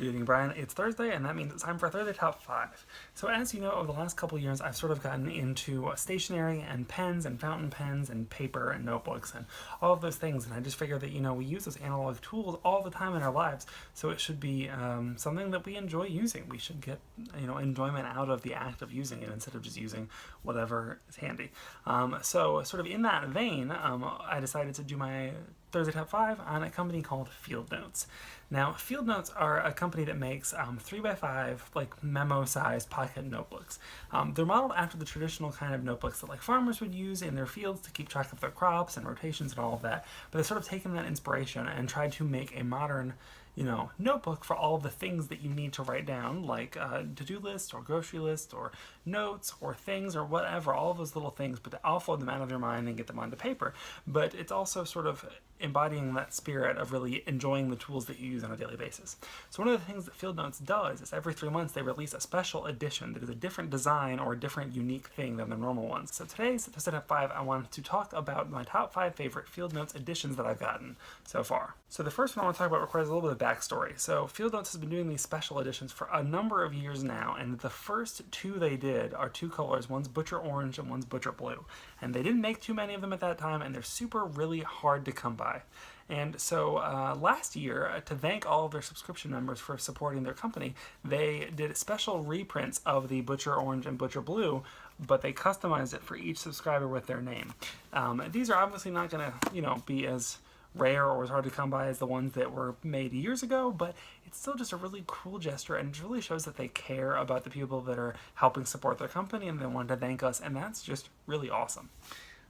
Good evening, Brian. It's Thursday, and that means it's time for Thursday Top 5. So as you know, over the last couple of years, I've sort of gotten into stationery and pens and fountain pens and paper and notebooks and all of those things, and I just figured that, we use those analog tools all the time in our lives, so it should be something that we enjoy using. We should get, enjoyment out of the act of using it instead of just using whatever is handy. So sort of in that vein, I decided to do my Thursday Top 5 on a company called Field Notes. Now, Field Notes are a company that makes 3x5, like memo-sized pocket notebooks. They're modeled after the traditional kind of notebooks that like farmers would use in their fields to keep track of their crops and rotations and all of that. But they've sort of taken that inspiration and tried to make a modern notebook for all of the things that you need to write down, like to-do lists or grocery lists or notes or things or whatever, all of those little things, but to offload them out of your mind and get them onto paper. But it's also sort of embodying that spirit of really enjoying the tools that you use on a daily basis. So one of the things that Field Notes does is every 3 months they release a special edition that is a different design or a different unique thing than the normal ones. So today's Thursday Top 5, I want to talk about my top 5 favorite Field Notes editions that I've gotten so far. So the first one I want to talk about requires a little bit of backstory. So Field Notes has been doing these special editions for a number of years now, and the first two they did are two colors. One's butcher orange and one's butcher blue. And they didn't make too many of them at that time, and they're really hard to come by. And so last year, to thank all of their subscription members for supporting their company, they did special reprints of the Butcher Orange and Butcher Blue, but they customized it for each subscriber with their name. These are obviously not going to, be as rare or as hard to come by as the ones that were made years ago, but it's still just a really cool gesture, and it really shows that they care about the people that are helping support their company and they want to thank us, and that's just really awesome.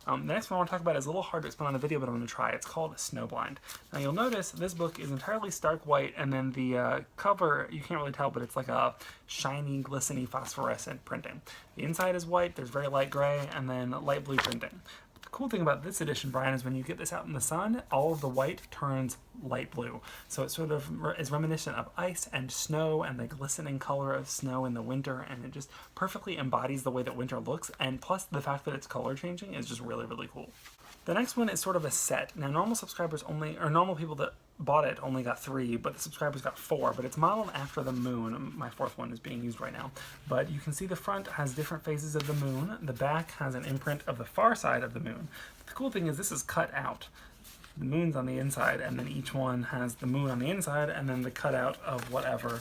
The next one I want to talk about is a little hard to explain on the video, but I'm going to try. It's called Snowblind. Now you'll notice this book is entirely stark white, and then the cover, you can't really tell, but it's like a shiny, glistening, phosphorescent printing. The inside is white, there's very light gray, and then light blue printing. The cool thing about this edition, Brian, is when you get this out in the sun, all of the white turns light blue. So it sort of is reminiscent of ice and snow and the glistening color of snow in the winter, and it just perfectly embodies the way that winter looks, and plus the fact that it's color changing is just really cool. The next one is sort of a set. Now normal subscribers normal people that bought it only got 3, but the subscribers got 4, but it's modeled after the moon. My 4th one is being used right now. But you can see the front has different phases of the moon. The back has an imprint of the far side of the moon. But the cool thing is this is cut out. The moon's on the inside, and then each one has the moon on the inside, and then the cutout of whatever.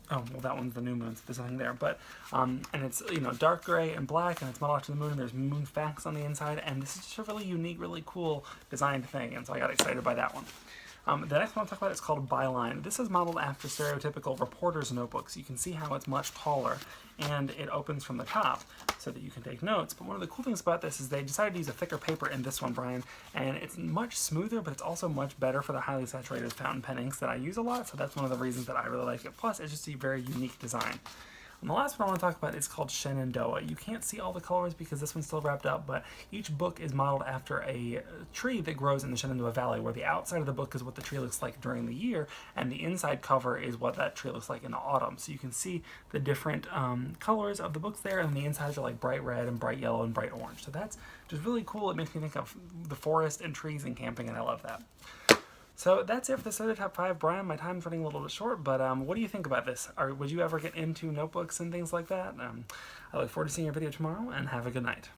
Oh, well, that one's the new moon, so there's nothing there. But, and it's, dark gray and black, and it's modeled after the moon, and there's moon facts on the inside, and this is just a really unique, really cool designed thing, and so I got excited by that one. The next one I'll talk about is called Byline. This is modeled after stereotypical reporter's notebooks. You can see how it's much taller, and it opens from the top so that you can take notes. But one of the cool things about this is they decided to use a thicker paper in this one, Brian, and it's much smoother, but it's also much better for the highly saturated fountain pen inks that I use a lot, so that's one of the reasons that I really like it. Plus, it's just a very unique design. And the last one I want to talk about is called Shenandoah. You can't see all the colors because this one's still wrapped up, but each book is modeled after a tree that grows in the Shenandoah Valley, where the outside of the book is what the tree looks like during the year, and the inside cover is what that tree looks like in the autumn. So you can see the different colors of the books there, and the insides are like bright red and bright yellow and bright orange. So that's just really cool. It makes me think of the forest and trees and camping, and I love that. So that's it for the Thursday Top 5. Brian, my time's running a little bit short, but what do you think about this? Would you ever get into notebooks and things like that? I look forward to seeing your video tomorrow, and have a good night.